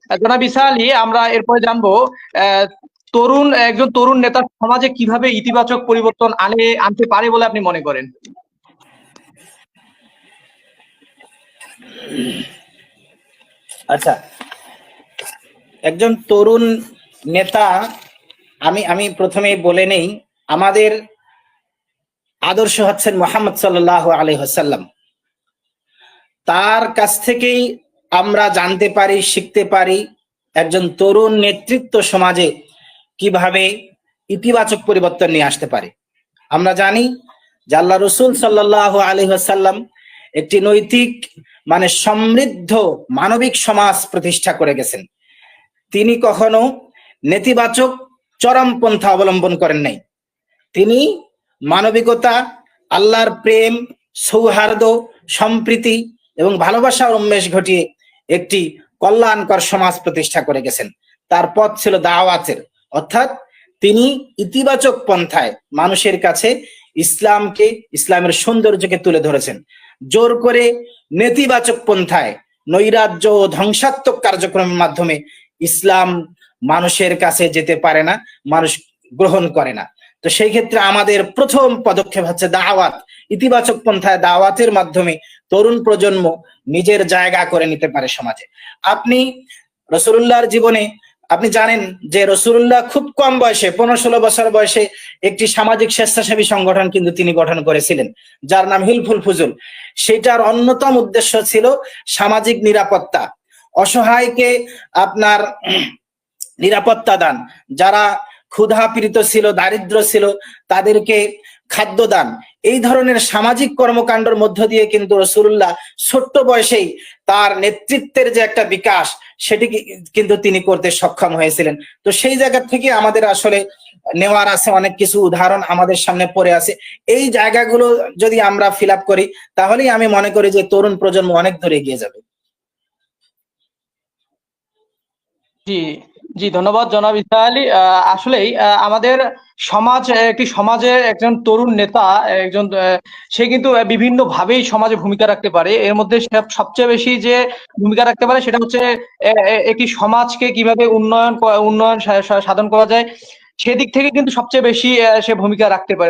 জনাব ঈসা আলী, আমরা এরপরে জানবো একজন তরুণ নেতা সমাজে কিভাবে ইতিবাচক পরিবর্তন আনতে পারে বলে আপনি মনে করেন? আচ্ছা, একজন তরুণ নেতা, আমি প্রথমেই বলে নেই, আমাদের আদর্শ হচ্ছেন মুহাম্মদ সাল্লাল্লাহু আলাইহি ওয়াসাল্লাম। তার কাছ থেকেই আমরা জানতে পারি, শিখতে পারি একজন তরুণ নেতৃত্ব সমাজে কিভাবে ইতিবাচক পরিবর্তন নিয়ে আসতে পারে। আমরা জানি যে আল্লাহ রসুল সাল্লাল্লাহু আলাইহি ওয়াসাল্লাম একটি নৈতিক সমৃদ্ধ মানবিক সমাজ প্রতিষ্ঠা করে গেছেন। তিনি কখনো নেতিবাচক চরমপন্থা অবলম্বন করেন নাই। তিনি মানবিকতা, আল্লাহর প্রেম, সৌহার্দ্য, সম্প্রীতি এবং ভালোবাসার উন্মেষ ঘটিয়ে একটি কল্যাণকর সমাজ প্রতিষ্ঠা করে গেছেন। তার পথ ছিল দাওয়াতের, অর্থাৎ তিনি ইতিবাচক পন্থায় মানুষের কাছে ইসলামকে, ইসলামের সৌন্দর্যকে তুলে ধরেছেন। জোর করে নেতিবাচক পন্থায় নৈরাজ্য ও ধ্বংসাত্মক কার্যক্রমের মাধ্যমে ইসলাম মানুষের কাছে যেতে পারে না, মানুষ গ্রহণ করে না। তো সেই ক্ষেত্রে আমাদের প্রথম পদক্ষেপ হচ্ছে দাওয়াত। ইতিবাচক পন্থায় দাওয়াতের মাধ্যমে তরুণ প্রজন্ম নিজের জায়গা করে নিতে পারে সমাজে। আপনি রাসূলুল্লাহর জীবনে আপনি জানেন যে রাসূলুল্লাহ খুব কম বয়সে, 15-16 বছর বয়সে একটি সামাজিক স্বেচ্ছাসেবী সংগঠন কিন্তু তিনি গঠন করেছিলেন, যার নাম হিলফুল ফুজুল। সেটার অন্যতম উদ্দেশ্য ছিল সামাজিক নিরাপত্তা, অসহায়কে আপনার নিরাপত্তা দান, যারা ক্ষুধাপীড়িত ছিল, দারিদ্র ছিল, তাদেরকে খাদ্য দান। এই ধরনের সামাজিক কর্মকাণ্ডের মধ্য দিয়ে কিন্তু রাসূলুল্লাহ ছোট্ট বয়সেই তার নেতৃত্বের যে একটা বিকাশ, সেটি কিন্তু তিনি করতে সক্ষম হয়েছিলেন। তো সেই জায়গা থেকে আমাদের আসলে নেওয়ার আছে অনেক কিছু, উদাহরণ আমাদের সামনে পড়ে আছে। এই জায়গাগুলো যদি আমরা ফিল আপ করি, তাহলেই আমি মনে করি যে তরুণ প্রজন্ম অনেক দূরে এগিয়ে যাবে। জি জি, ধন্যবাদ জনাব ঈসা আলী। আসলেই আমাদের সমাজে একজন তরুণ নেতা, সে কিন্তু বিভিন্ন ভাবেই সমাজে ভূমিকা রাখতে পারে। এর মধ্যে সবচেয়ে বেশি যে ভূমিকা রাখতে পারে সেটা হচ্ছে একটি সমাজকে কিভাবে উন্নয়ন সাধন করা যায়, সেদিক থেকে কিন্তু সবচেয়ে বেশি সে ভূমিকা রাখতে পারে।